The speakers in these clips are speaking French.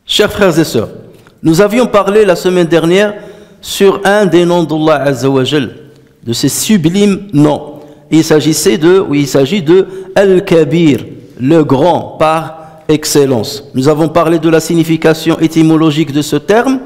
Chers frères et sœurs, nous avions parlé la semaine dernière sur un des noms d'Allah Azza wa Jal, de ces sublimes noms. Il s'agit de Al-Kabir, le grand par excellence. Nous avons parlé de la signification étymologique de ce terme,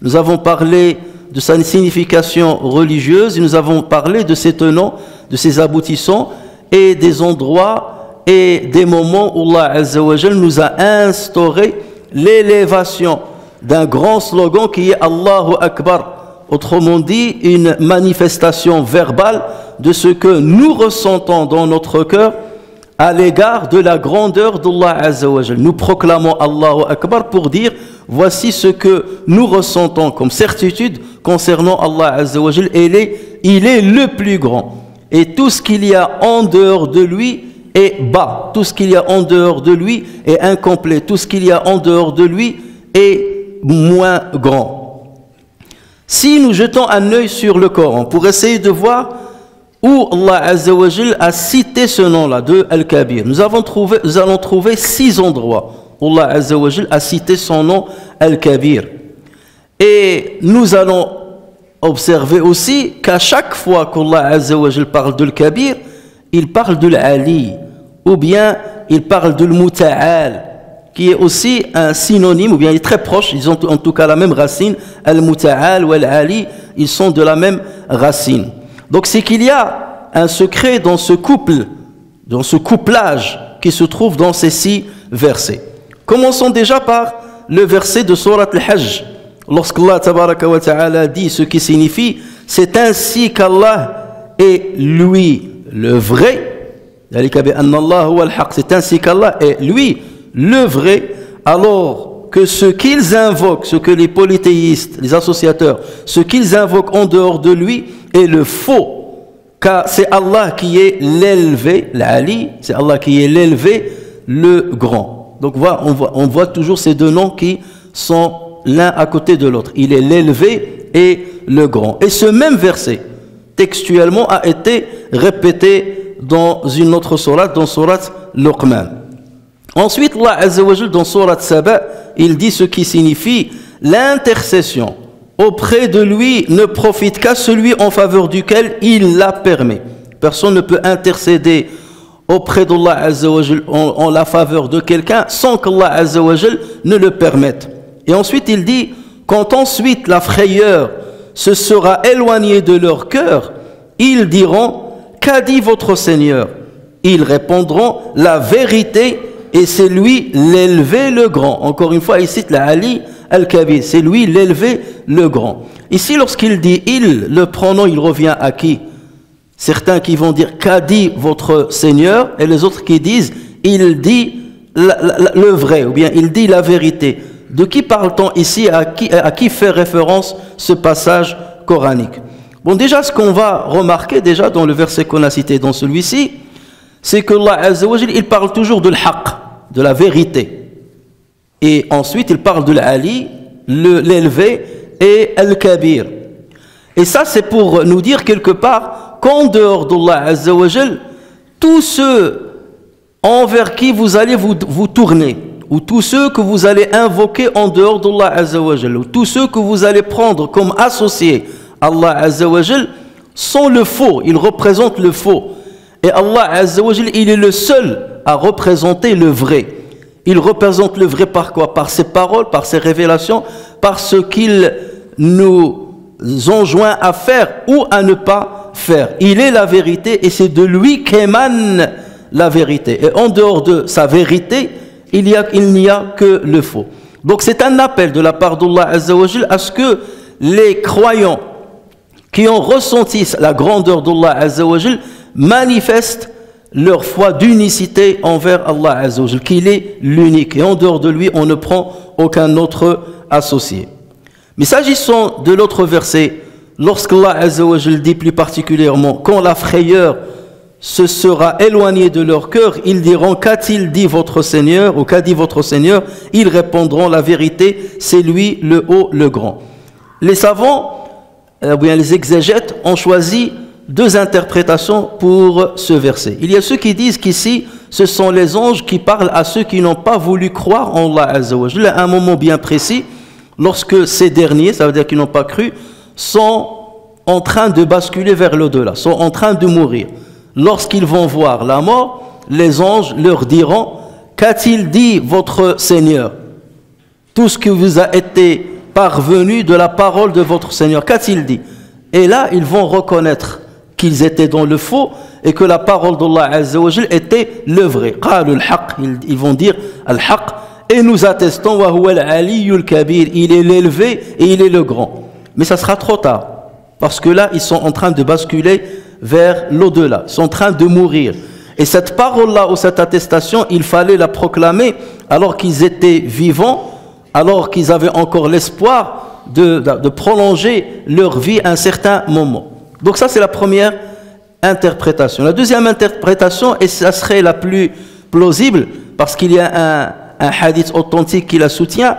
nous avons parlé de sa signification religieuse, et nous avons parlé de ses tenants, de ses aboutissants et des endroits et des moments où Allah Azza wa Jal nous a instauré l'élévation d'un grand slogan qui est Allahu Akbar, autrement dit une manifestation verbale de ce que nous ressentons dans notre cœur à l'égard de la grandeur d'Allah Azza wa Jal. Nous proclamons Allahu Akbar pour dire voici ce que nous ressentons comme certitude concernant Allah Azza wa Jal. Il est le plus grand et tout ce qu'il y a en dehors de lui est bas, tout ce qu'il y a en dehors de lui est incomplet, tout ce qu'il y a en dehors de lui est moins grand. Si nous jetons un œil sur le Coran pour essayer de voir où Allah Azza wa Jal a cité ce nom-là de Al-Kabir, nous allons trouver 6 endroits où Allah Azza wa Jal a cité son nom Al-Kabir. Et nous allons observer aussi qu'à chaque fois qu'Allah Azza wa Jal parle de Al-Kabir, il parle de l'Ali, ou bien il parle de l'Muta'al, qui est aussi un synonyme, ou bien il est très proche, ils ont en tout cas la même racine, Al-Muta'al ou Al-Ali, ils sont de la même racine. Donc c'est qu'il y a un secret dans ce couple, dans ce couplage qui se trouve dans ces 6 versets. Commençons déjà par le verset de Surat Al-Hajj, lorsqu'Allah Tabaraka wa Ta'ala dit ce qui signifie, c'est ainsi qu'Allah est lui le vrai, c'est ainsi qu'Allah est lui le vrai, alors que ce qu'ils invoquent, ce que les polythéistes, les associateurs, ce qu'ils invoquent en dehors de lui est le faux, car c'est Allah qui est l'élevé, l'Ali, c'est Allah qui est l'élevé, le grand. Donc on voit toujours ces 2 noms qui sont l'un à côté de l'autre. Il est l'élevé et le grand. Et ce même verset, textuellement, a été répété dans une autre sourate, dans sourate Luqman. Ensuite, Allah Azza wa Jal, dans sourate Saba, il dit ce qui signifie l'intercession auprès de lui ne profite qu'à celui en faveur duquel il la permet. Personne ne peut intercéder auprès d'Allah Azza wa Jal en la faveur de quelqu'un sans qu'Allah Azza wa Jal ne le permette. Et ensuite, il dit quand ensuite la frayeur se sera éloignée de leur cœur, ils diront qu'a dit votre Seigneur? Ils répondront la vérité et c'est lui l'élevé le grand. Encore une fois, il cite la Ali Al-Kabir, c'est lui l'élevé le grand. Ici, lorsqu'il dit il, le pronom, il revient à qui? Certains qui vont dire qu'a dit votre Seigneur et les autres qui disent il dit le vrai ou bien il dit la vérité. De qui parle-t-on ici? À qui fait référence ce passage coranique? Bon, déjà, ce qu'on va remarquer déjà dans le verset qu'on a cité dans celui-ci, c'est que Allah Azza wa Jal, il parle toujours de l'haq, de la vérité. Et ensuite, il parle de l'Ali, l'élevé, et Al-Kabir. Et ça, c'est pour nous dire quelque part qu'en dehors d'Allah Azza wa Jal, tous ceux envers qui vous allez vous tourner, ou tous ceux que vous allez invoquer en dehors d'Allah Azza wa Jal, ou tous ceux que vous allez prendre comme associés à Allah Azza wa Jal, sont le faux, ils représentent le faux. Et Allah Azza wa Jal, il est le seul à représenter le vrai. Il représente le vrai par quoi? Par ses paroles, par ses révélations, par ce qu'il nous enjoint à faire ou à ne pas faire. Il est la vérité et c'est de lui qu'émane la vérité. Et en dehors de sa vérité, il n'y a que le faux. Donc c'est un appel de la part d'Allah Azza wa Jal à ce que les croyants qui ont ressenti la grandeur d'Allah Azza wa Jal manifestent leur foi d'unicité envers Allah Azza wa Jal, qu'il est l'unique. Et en dehors de lui, on ne prend aucun autre associé. Mais s'agissant de l'autre verset, lorsqu'Allah Azza wa Jal dit plus particulièrement, quand la frayeur se sera éloignée de leur cœur, ils diront, qu'a-t-il dit votre Seigneur, ou qu'a dit votre Seigneur? Ils répondront, la vérité, c'est lui le haut, le grand. Les savants, bien les exégètes, ont choisi deux interprétations pour ce verset. Il y a ceux qui disent qu'ici, ce sont les anges qui parlent à ceux qui n'ont pas voulu croire en Allah Azza wa Jalla à un moment bien précis, lorsque ces derniers, ça veut dire qu'ils n'ont pas cru, sont en train de basculer vers l'au-delà, sont en train de mourir. Lorsqu'ils vont voir la mort, les anges leur diront, qu'a-t-il dit votre Seigneur? Tout ce qui vous a été parvenu de la parole de votre Seigneur, qu'a-t-il dit? Et là, ils vont reconnaître qu'ils étaient dans le faux et que la parole d'Allah Azza wa Jal était le vrai. Ils vont dire al-haq, et nous attestons wa huwa al-aliyyul kabir, il est l'élevé et il est le grand. Mais ça sera trop tard, parce que là, ils sont en train de basculer vers l'au-delà, ils sont en train de mourir. Et cette parole-là ou cette attestation, il fallait la proclamer alors qu'ils étaient vivants, alors qu'ils avaient encore l'espoir de prolonger leur vie à un certain moment. Donc ça, c'est la première interprétation. La deuxième interprétation, et ça serait la plus plausible, parce qu'il y a un hadith authentique qui la soutient,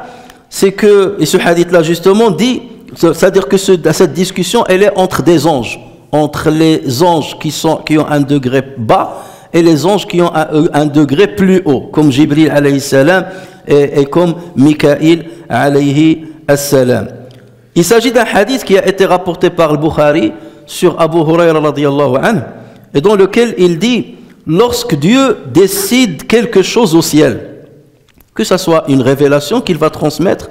c'est que, et ce hadith-là justement dit, c'est-à-dire que cette discussion, elle est entre des anges, entre les anges qui ont un degré bas et les anges qui ont un degré plus haut, comme Jibril alayhi salam et comme Mikaïl alayhi salam. Il s'agit d'un hadith qui a été rapporté par le Bukhari sur Abu Huraira radiyallahu anhu, et dans lequel il dit, lorsque Dieu décide quelque chose au ciel, que ce soit une révélation qu'il va transmettre,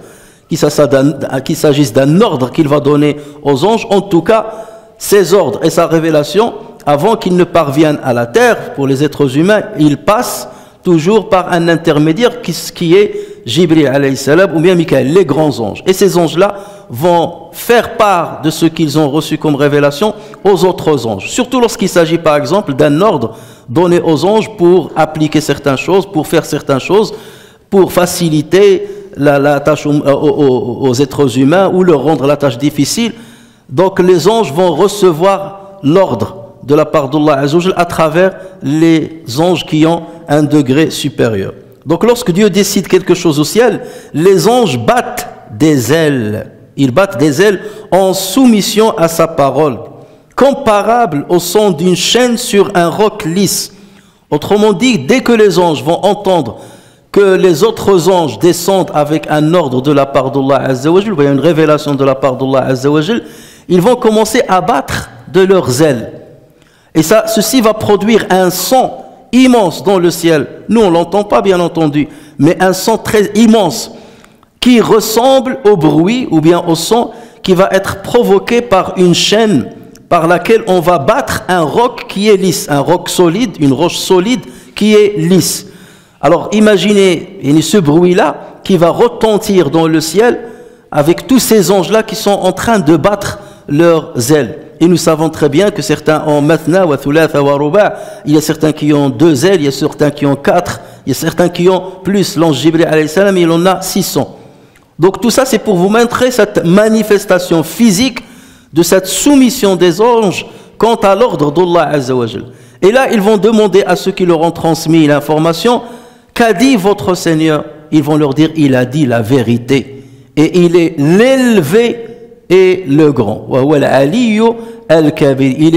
qu'il s'agisse d'un ordre qu'il va donner aux anges, en tout cas, ses ordres et sa révélation, avant qu'ils ne parviennent à la terre, pour les êtres humains, ils passent toujours par un intermédiaire qui est Jibril alayhi salam ou bien Mikaël, les grands anges. Et ces anges-là vont faire part de ce qu'ils ont reçu comme révélation aux autres anges. Surtout lorsqu'il s'agit par exemple d'un ordre donné aux anges pour appliquer certaines choses, pour faire certaines choses, pour faciliter la tâche aux êtres humains ou leur rendre la tâche difficile. Donc les anges vont recevoir l'ordre de la part d'Allah Azza wa Jal à travers les anges qui ont un degré supérieur. Donc lorsque Dieu décide quelque chose au ciel, les anges battent des ailes. Ils battent des ailes en soumission à sa parole, comparable au son d'une chaîne sur un roc lisse. Autrement dit, dès que les anges vont entendre que les autres anges descendent avec un ordre de la part d'Allah Azza wa Jal, il y a une révélation de la part d'Allah Azza wa Jal, ils vont commencer à battre de leurs ailes. Et ceci va produire un son immense dans le ciel. Nous, on ne l'entend pas, bien entendu, mais un son très immense qui ressemble au bruit ou bien au son qui va être provoqué par une chaîne par laquelle on va battre un roc qui est lisse, un roc solide, une roche solide qui est lisse. Alors imaginez ce bruit-là qui va retentir dans le ciel avec tous ces anges-là qui sont en train de battre leurs ailes. Et nous savons très bien que certains ont mathna wa thulatha wa ruba', il y a certains qui ont 2 ailes, il y a certains qui ont 4, il y a certains qui ont plus. L'ange Jibril alayhi salam, il en a 600. Donc tout ça, c'est pour vous montrer cette manifestation physique de cette soumission des anges quant à l'ordre d'Allah Azza wa Jal. Et là, ils vont demander à ceux qui leur ont transmis l'information, qu'a dit votre Seigneur? Ils vont leur dire, il a dit la vérité. Et il est l'élevé et le grand. Il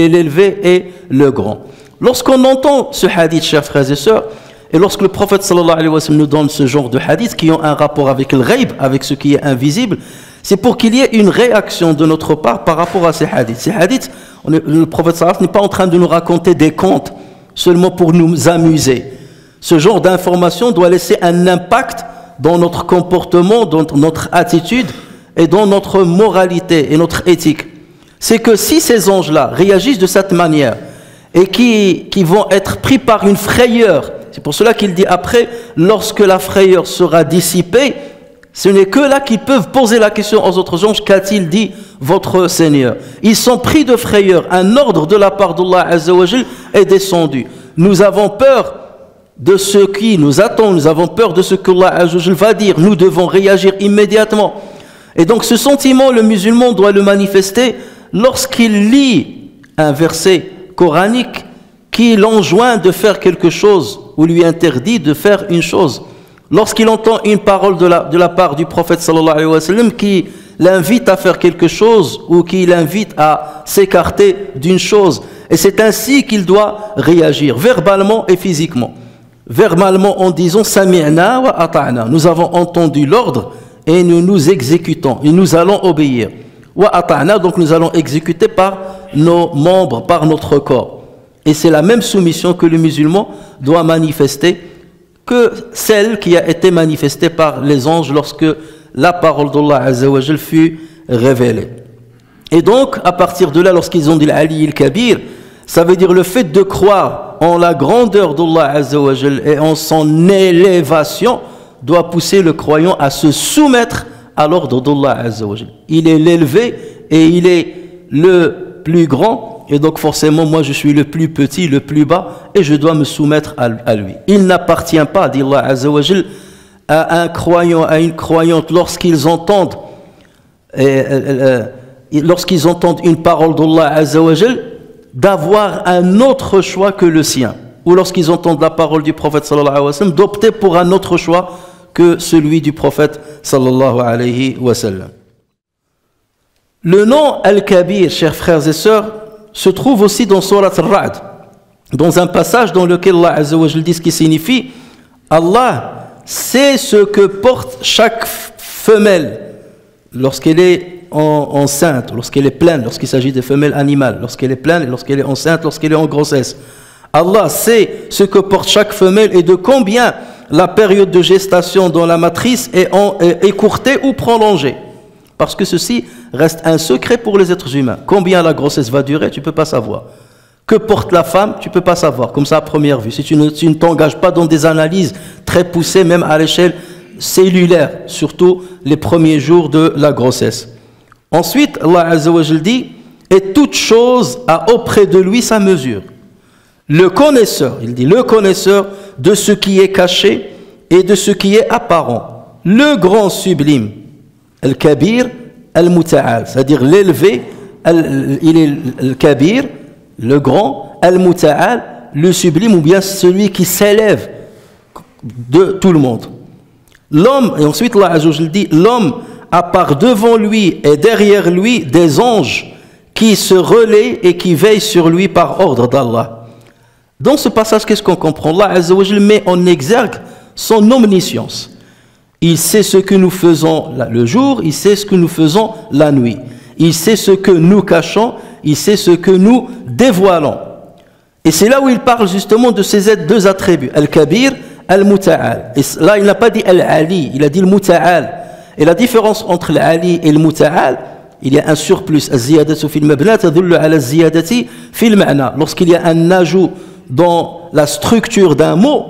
est l'élevé et le grand. Lorsqu'on entend ce hadith, chers frères et sœurs, et lorsque le prophète sallallahu alayhi wa sallam nous donne ce genre de hadith qui ont un rapport avec le ghaib, avec ce qui est invisible, c'est pour qu'il y ait une réaction de notre part par rapport à ces hadiths. Ces hadiths, le prophète sallallahu alayhi wa sallam n'est pas en train de nous raconter des contes seulement pour nous amuser. Ce genre d'information doit laisser un impact dans notre comportement, dans notre attitude et dans notre moralité et notre éthique. C'est que si ces anges-là réagissent de cette manière et qui vont être pris par une frayeur, c'est pour cela qu'il dit après, lorsque la frayeur sera dissipée, ce n'est que là qu'ils peuvent poser la question aux autres anges, qu'a-t-il dit votre Seigneur? Ils sont pris de frayeur, un ordre de la part d'Allah Azza wa Jal est descendu. Nous avons peur de ce qui nous attend, nous avons peur de ce que Allah Azza wa Jal va dire, nous devons réagir immédiatement. Et donc ce sentiment, le musulman doit le manifester lorsqu'il lit un verset coranique qui l'enjoint de faire quelque chose ou lui interdit de faire une chose. Lorsqu'il entend une parole de la part du prophète sallallahu alayhi wa sallam qui l'invite à faire quelque chose ou qui l'invite à s'écarter d'une chose. Et c'est ainsi qu'il doit réagir, verbalement et physiquement. Verbalement en disant « Sami'na wa ata'na » nous avons entendu l'ordre et nous nous exécutons, et nous allons obéir. « Wa ata'na » donc nous allons exécuter par nos membres, par notre corps. Et c'est la même soumission que le musulman doit manifester que celle qui a été manifestée par les anges lorsque la parole d'Allah Azza wa Jal fut révélée. Et donc, à partir de là, lorsqu'ils ont dit l'Ali al-Kabir, ça veut dire le fait de croire en la grandeur d'Allah Azza wa Jal et en son élévation doit pousser le croyant à se soumettre à l'ordre d'Allah Azza wa Jal. Il est l'élevé et il est le plus grand. Et donc forcément, moi je suis le plus petit, le plus bas, et je dois me soumettre à lui. Il n'appartient pas, dit Allah Azza wa Jal, à un croyant, à une croyante, lorsqu'ils entendent une parole d'Allah Azza wa Jal, d'avoir un autre choix que le sien. Ou lorsqu'ils entendent la parole du prophète sallallahu alayhi wa sallam, d'opter pour un autre choix que celui du prophète sallallahu alayhi wa sallam. Le nom Al-Kabir, chers frères et sœurs, se trouve aussi dans Surat Al-Ra'd, dans un passage dans lequel Allah Azza wa Jal dit ce qui signifie Allah sait ce que porte chaque femelle lorsqu'elle est enceinte, lorsqu'elle est pleine, lorsqu'il s'agit des femelles animales, lorsqu'elle est pleine, lorsqu'elle est enceinte, lorsqu'elle est en grossesse. Allah sait ce que porte chaque femelle et de combien la période de gestation dans la matrice est écourtée ou prolongée. Parce que ceci reste un secret pour les êtres humains. Combien la grossesse va durer, tu ne peux pas savoir. Que porte la femme, tu ne peux pas savoir, comme ça à première vue. Si tu ne t'engages pas dans des analyses très poussées, même à l'échelle cellulaire, surtout les premiers jours de la grossesse. Ensuite, Allah Azza wa Jal dit, et toute chose a auprès de lui sa mesure. Le connaisseur, il dit, le connaisseur de ce qui est caché et de ce qui est apparent. Le grand sublime. Al-Kabir, Al-Muta'al, c'est-à-dire l'élevé, il est Al-Kabir, le grand, Al-Muta'al, le sublime, ou bien celui qui s'élève de tout le monde. L'homme, et ensuite Allah Azza wa Jal dit, l'homme a par devant lui et derrière lui des anges qui se relaient et qui veillent sur lui par ordre d'Allah. Dans ce passage, qu'est-ce qu'on comprend? Allah Azza wa Jal met en exergue son omniscience. Il sait ce que nous faisons le jour, il sait ce que nous faisons la nuit. Il sait ce que nous cachons, il sait ce que nous dévoilons. Et c'est là où il parle justement de ces deux attributs, Al-Kabir, Al-Muta'al. Et là, il n'a pas dit Al-Ali, il a dit Al-Muta'al. Et la différence entre l'Ali et Al-Muta'al, il y a un surplus. Az-ziyadatu fil mabna tadullu ala az-ziyadati fil ma'na. Lorsqu'il y a un ajout dans la structure d'un mot,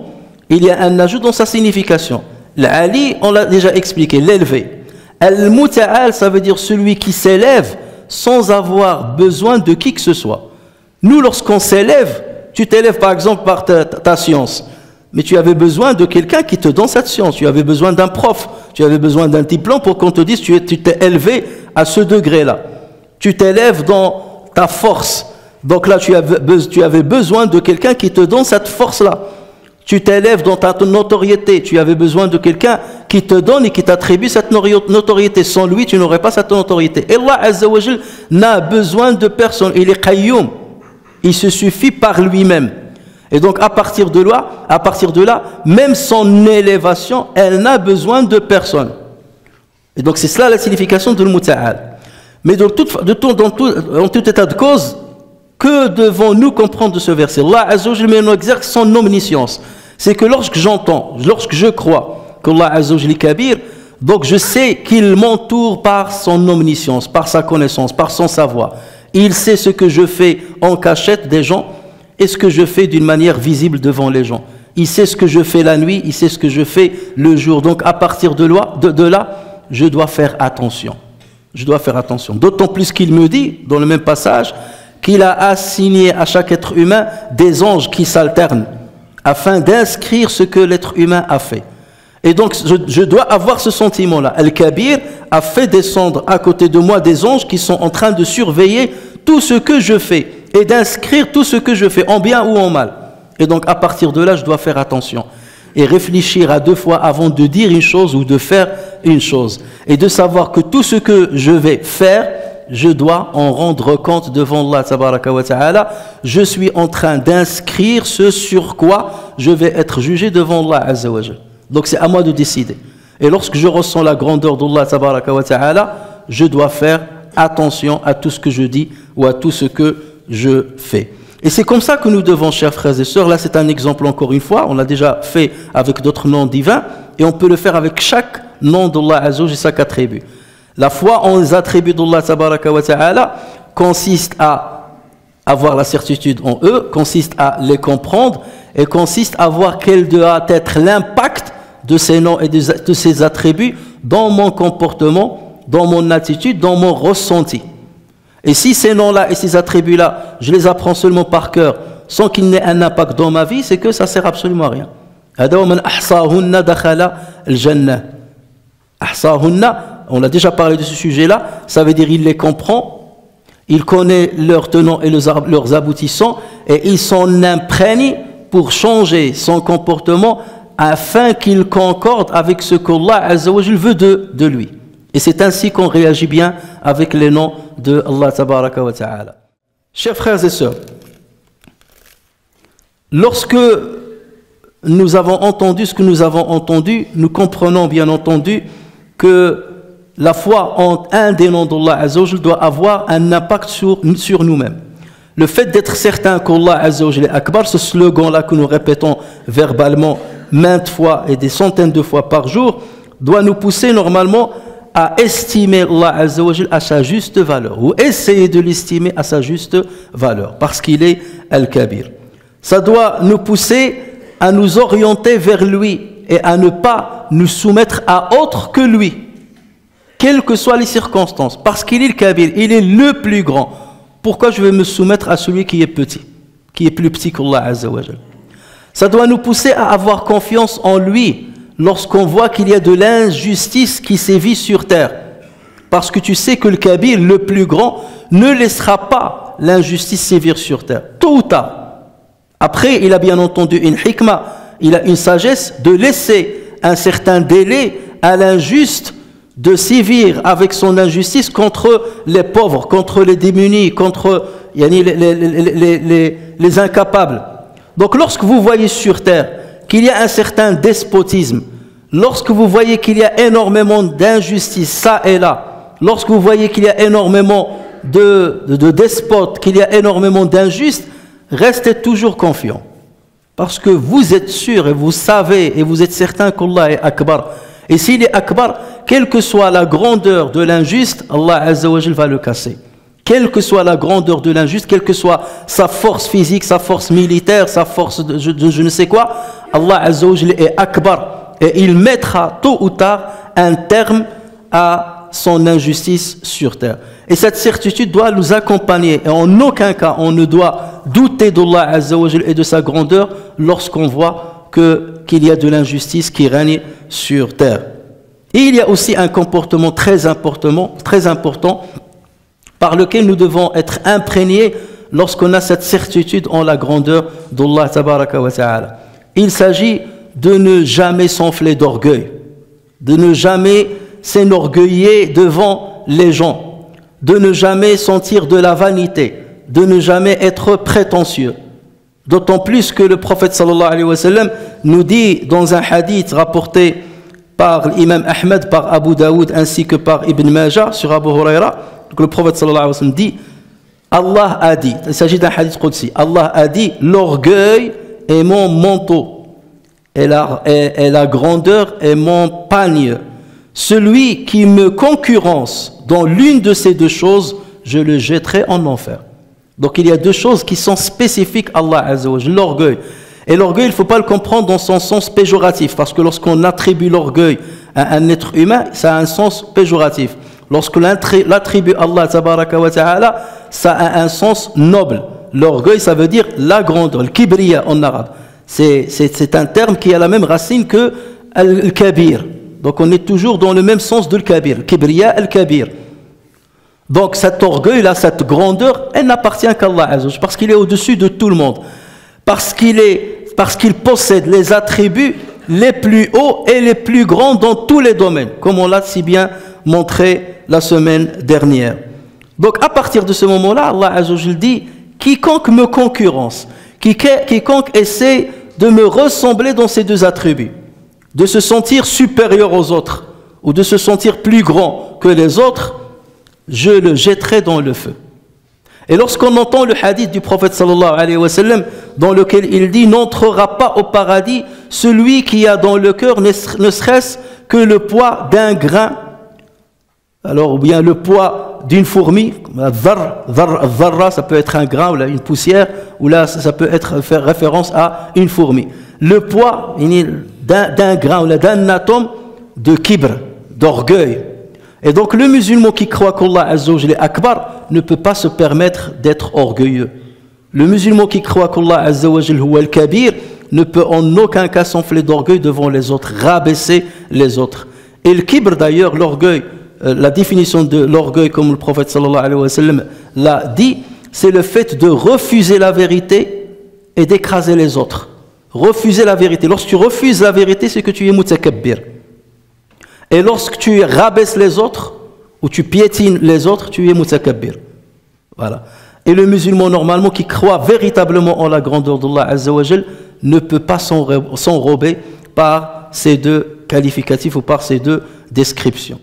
il y a un ajout dans sa signification. L'Ali, on l'a déjà expliqué, l'élevé. Al-Muta'al, ça veut dire celui qui s'élève sans avoir besoin de qui que ce soit. Nous, lorsqu'on s'élève, tu t'élèves par exemple par ta science, mais tu avais besoin de quelqu'un qui te donne cette science, tu avais besoin d'un prof, tu avais besoin d'un diplôme pour qu'on te dise tu t'es élevé à ce degré-là. Tu t'élèves dans ta force, donc là tu avais besoin de quelqu'un qui te donne cette force-là. Tu t'élèves dans ta notoriété, tu avais besoin de quelqu'un qui te donne et qui t'attribue cette notoriété. Sans lui, tu n'aurais pas cette notoriété. Et Allah Azza wa Jal n'a besoin de personne. Il est qayyum. Il se suffit par lui-même. Et donc, à partir de là, même son élévation, elle n'a besoin de personne. Et donc, c'est cela la signification de l'Muta'al. Mais en tout état de cause, que devons-nous comprendre de ce verset? Allah Azza wa Jal met en exergue son omniscience. C'est que lorsque je crois qu'Allah Azza wa Jal est Kabir, donc je sais qu'il m'entoure par son omniscience, par sa connaissance, par son savoir. Il sait ce que je fais en cachette des gens et ce que je fais d'une manière visible devant les gens. Il sait ce que je fais la nuit, il sait ce que je fais le jour. Donc à partir de là, je dois faire attention. Je dois faire attention. D'autant plus qu'il me dit, dans le même passage, qu'il a assigné à chaque être humain des anges qui s'alternent afin d'inscrire ce que l'être humain a fait. Et donc, je dois avoir ce sentiment-là. Al-Kabir a fait descendre à côté de moi des anges qui sont en train de surveiller tout ce que je fais et d'inscrire tout ce que je fais, en bien ou en mal. Et donc, à partir de là, je dois faire attention et réfléchir à 2 fois avant de dire une chose ou de faire une chose. Et de savoir que tout ce que je vais faire, je dois en rendre compte devant Allah tabaraka wa ta'ala. Je suis en train d'inscrire ce sur quoi je vais être jugé devant Allah azza wa jalla. Donc c'est à moi de décider. Et lorsque je ressens la grandeur d'Allah tabaraka wa ta'ala, je dois faire attention à tout ce que je dis ou à tout ce que je fais. Et c'est comme ça que nous devons, chers frères et sœurs, là c'est un exemple encore une fois, on l'a déjà fait avec d'autres noms divins, et on peut le faire avec chaque nom d'Allah azza wa jalla et chaque attribut. La foi en les attributs d'Allah tabaraka wa ta'ala consiste à avoir la certitude en eux, consiste à les comprendre et consiste à voir quel doit être l'impact de ces noms et de ces attributs dans mon comportement, dans mon attitude, dans mon ressenti. Et si ces noms-là et ces attributs-là, je les apprends seulement par cœur, sans qu'il n'ait un impact dans ma vie, c'est que ça ne sert absolument à rien. On a déjà parlé de ce sujet-là, ça veut dire il les comprend, il connaît leurs tenants et leurs aboutissants, et il s'en imprègne pour changer son comportement afin qu'il concorde avec ce qu'Allah azza wa jalla veut de lui. Et c'est ainsi qu'on réagit bien avec les noms de Allah tabaraka wa ta'ala. Chers frères et sœurs, lorsque nous avons entendu ce que nous avons entendu, nous comprenons bien entendu que la foi en un des noms d'Allah azza wa jalla doit avoir un impact sur nous-mêmes. Le fait d'être certain qu'Allah azza wa jalla est Akbar, ce slogan-là que nous répétons verbalement maintes fois et des centaines de fois par jour, doit nous pousser normalement à estimer Allah azza wa jalla à sa juste valeur, ou essayer de l'estimer à sa juste valeur, parce qu'il est Al-Kabir. Ça doit nous pousser à nous orienter vers lui et à ne pas nous soumettre à autre que lui, quelles que soient les circonstances, parce qu'il est le Kabir, il est le plus grand. Pourquoi je vais me soumettre à celui qui est petit, qui est plus petit qu'Allah azza wa jalla? Ça doit nous pousser à avoir confiance en lui lorsqu'on voit qu'il y a de l'injustice qui sévit sur terre. Parce que tu sais que le Kabir, le plus grand, ne laissera pas l'injustice sévir sur terre, tôt ou tard. Après, il a bien entendu une hikmah, il a une sagesse de laisser un certain délai à l'injuste de sévir avec son injustice contre les pauvres, contre les démunis, contre les incapables. Donc lorsque vous voyez sur terre qu'il y a un certain despotisme, lorsque vous voyez qu'il y a énormément d'injustice ça et là, lorsque vous voyez qu'il y a énormément de despotes, qu'il y a énormément d'injustes, restez toujours confiants. Parce que vous êtes sûr et vous savez et vous êtes certain qu'Allah est Akbar. Et s'il est Akbar, quelle que soit la grandeur de l'injuste, Allah azza wa jalla va le casser. Quelle que soit la grandeur de l'injuste, quelle que soit sa force physique, sa force militaire, sa force de je ne sais quoi, Allah azza wa jalla est Akbar. Et il mettra tôt ou tard un terme à son injustice sur terre. Et cette certitude doit nous accompagner. Et en aucun cas, on ne doit douter d'Allah azza wa jalla et de sa grandeur lorsqu'on voit qu'il y a de l'injustice qui règne sur terre. Et il y a aussi un comportement très important par lequel nous devons être imprégnés lorsqu'on a cette certitude en la grandeur d'Allah tabaraka wa ta'ala. Il s'agit de ne jamais s'enfler d'orgueil, de ne jamais s'enorgueillir devant les gens, de ne jamais sentir de la vanité, de ne jamais être prétentieux. D'autant plus que le prophète sallallahu alayhi wa sallam nous dit dans un hadith rapporté par l'imam Ahmed, par Abu Daoud ainsi que par Ibn Majah sur Abu Huraira. Donc le prophète sallallahu alayhi wa sallam dit, Allah a dit, il s'agit d'un hadith qudsi, Allah a dit, l'orgueil est mon manteau et la grandeur est mon pagne. Celui qui me concurrence dans l'une de ces deux choses, je le jetterai en enfer. Donc il y a deux choses qui sont spécifiques à Allah azza wa jalla, l'orgueil. Et l'orgueil, il ne faut pas le comprendre dans son sens péjoratif, parce que lorsqu'on attribue l'orgueil à un être humain, ça a un sens péjoratif. Lorsque l'attribue Allah tabaraka wa ta'ala, ça a un sens noble. L'orgueil, ça veut dire la grandeur, le kibriya en arabe. C'est un terme qui a la même racine que al-kabir. Donc on est toujours dans le même sens de al-kabir, kibriya al-kabir. Donc cet orgueil-là, cette grandeur, elle n'appartient qu'Allah Azza wa Jalla, parce qu'il est au-dessus de tout le monde. Parce qu'il possède les attributs les plus hauts et les plus grands dans tous les domaines, comme on l'a si bien montré la semaine dernière. Donc à partir de ce moment-là, Allah Azza wa Jalla dit, quiconque me concurrence, quiconque essaie de me ressembler dans ces deux attributs, de se sentir supérieur aux autres, ou de se sentir plus grand que les autres, je le jetterai dans le feu. Et lorsqu'on entend le hadith du prophète sallallahu alayhi wa sallam, dans lequel il dit, n'entrera pas au paradis celui qui a dans le cœur ne serait-ce que le poids d'un grain, alors ou bien le poids d'une fourmi, dharra, ça peut être un grain ou là, une poussière, ou là ça peut faire référence à une fourmi. Le poids d'un grain ou d'un atome de kibr, d'orgueil. Et donc le musulman qui croit qu'Allah Azza wa Jalla est Akbar ne peut pas se permettre d'être orgueilleux. Le musulman qui croit qu'Allah Azza wa Jalla huwa al-Kabir ne peut en aucun cas s'enfler d'orgueil devant les autres, rabaisser les autres. Et le kibr d'ailleurs, l'orgueil, la définition de l'orgueil comme le prophète sallallahu alayhi wa sallam l'a dit, c'est le fait de refuser la vérité et d'écraser les autres. Refuser la vérité. Lorsque tu refuses la vérité, c'est que tu es mutakabbir. Et lorsque tu rabaisses les autres, ou tu piétines les autres, tu es mutakabbir. Voilà. Et le musulman, normalement, qui croit véritablement en la grandeur d'Allah Azza wa Jal, ne peut pas s'enrober par ces deux qualificatifs ou par ces deux descriptions.